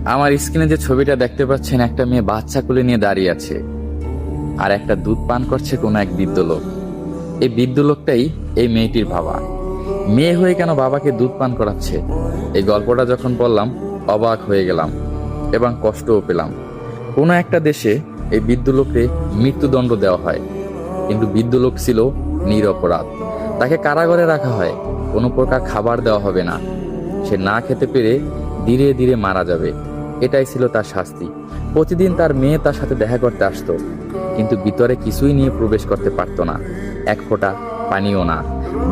আমার স্ক্রিনে যে ছবিটা দেখতে পাচ্ছেন, একটা মেয়ে বাচ্চা কোলে নিয়ে দাঁড়িয়ে আছে আর একটা দুধ পান করছে কোনো এক বৃদ্ধ লোক। এই বৃদ্ধ লোকটাই এই মেয়েটির বাবা। মেয়ে হয়ে কেন বাবাকে দুধ পান করাচ্ছে? এই গল্পটা যখন পড়লাম অবাক হয়ে গেলাম এবং কষ্টও পেলাম। কোনো একটা দেশে এই বৃদ্ধ লোককে মৃত্যুদণ্ড দেওয়া হয়, কিন্তু বৃদ্ধ লোক ছিল নিরপরাধ। তাকে কারাগারে রাখা হয়, কোনো প্রকার খাবার দেওয়া হবে না। সে না খেতে পেরে ধীরে ধীরে মারা যাবে, এটাই ছিল তার শাস্তি। প্রতিদিন তার মেয়ে তার সাথে দেখা করতে আসতো, কিন্তু ভিতরে কিছুই নিয়ে প্রবেশ করতে পারতো না, এক ফোঁটা পানিও না।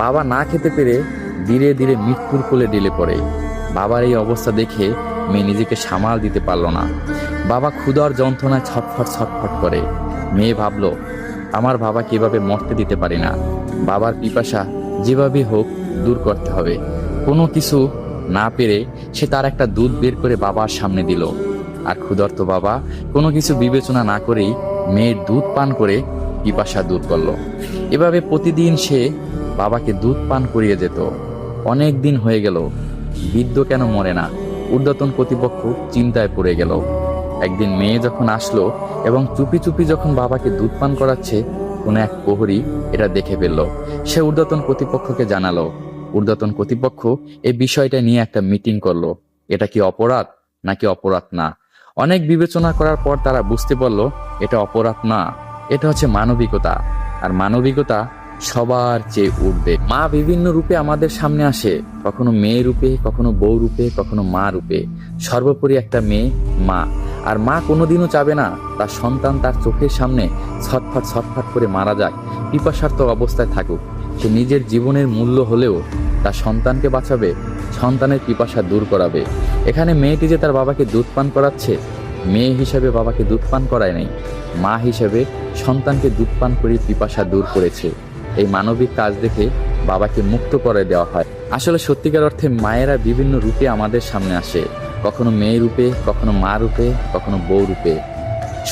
বাবা না খেতে পেরে ধীরে ধীরে মৃত্যুর কোলে ঢলে পড়ে। বাবার এই অবস্থা দেখে মেয়ে নিজেকে সামাল দিতে পারল না। বাবা ক্ষুধার যন্ত্রণায় ছটফট ছটফট করে। মেয়ে ভাবলো, আমার বাবাকে এভাবে মরতে দিতে পারি না। বাবার পিপাসা যেভাবে হোক দূর করতে হবে। কোনো কিছু না পেরে সে তার একটা দুধ বের করে বাবার সামনে দিল। আর ক্ষুধার্ত বাবা কোনো কিছু বিবেচনা না করেই মেয়ের দুধ পান করে পিপাসা দূর করলো। এভাবে প্রতিদিন সে বাবাকে দুধ পান করিয়ে যেত। অনেক দিন হয়ে গেল, বৃদ্ধ কেন মরে না? ঊর্ধ্বতন কর্তৃপক্ষ চিন্তায় পড়ে গেল। একদিন মেয়ে যখন আসলো এবং চুপি চুপি যখন বাবাকে দুধ পান করাচ্ছে, কোনো এক প্রহরী এটা দেখে ফেলল। সে ঊর্ধ্বতন কর্তৃপক্ষকে জানালো। ঊর্ধ্বতন কর্তৃপক্ষ এই বিষয়টা নিয়ে একটা মিটিং করলো। এটা কি অপরাধ নাকি অপরাধ না? অনেক বিবেচনা করার পর তারা বুঝতে পারলো এটা অপরাধ না, এটা হচ্ছে মানবিকতা। আর মানবিকতা সবার চেয়ে ঊর্ধ্বে। মা বিভিন্ন রূপে আমাদের সামনে আসে, কখনো মেয়ে রূপে, কখনো বউ রূপে, কখনো মা রূপে। সর্বোপরি একটা মেয়ে মা। আর মা কোনোদিনও চাবে না তার সন্তান তার চোখের সামনে ছটফট ছটফট করে মারা যাক, পিপাসার্ত অবস্থায় থাকুক। সে নিজের জীবনের মূল্য হলেও তার সন্তানকে বাঁচাবে, সন্তানের পিপাসা দূর করাবে। এখানে মেয়েটি যে তার বাবাকে দুধ পান করাচ্ছে, মেয়ে হিসেবে বাবাকে দুধ পান করায় নাই, মা হিসেবে সন্তানকে দুধ পান করে পিপাসা দূর করেছে। এই মানবিক কাজ দেখে বাবাকে মুক্ত করে দেওয়া হয়। আসলে সত্যিকার অর্থে মায়েরা বিভিন্ন রূপে আমাদের সামনে আসে, কখনো মেয়ে রূপে, কখনো মা রূপে, কখনো বউ রূপে।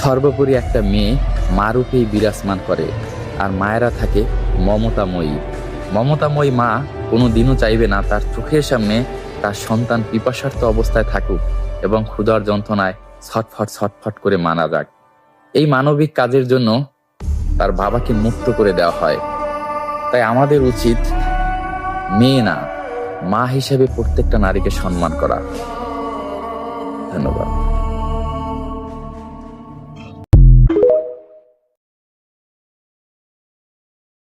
সর্বোপরি একটা মেয়ে মা রূপেই বিরাজমান করে। আর মায়েরা থাকে মমতাময়ী। মমতাময়ী মা কোনো দিনও চাইবে না তার চোখের সামনে তার সন্তান পিপাসার্ত অবস্থায় থাকুক এবং ক্ষুধার যন্ত্রণায় ছটফট ছটফট করে মারা যাক। এই মানবিক কাজের জন্য তার বাবাকে মুক্ত করে দেওয়া হয়। তাই আমাদের উচিত মেয়ে না, মা হিসেবে প্রত্যেকটা নারীকে সম্মান করা। ধন্যবাদ।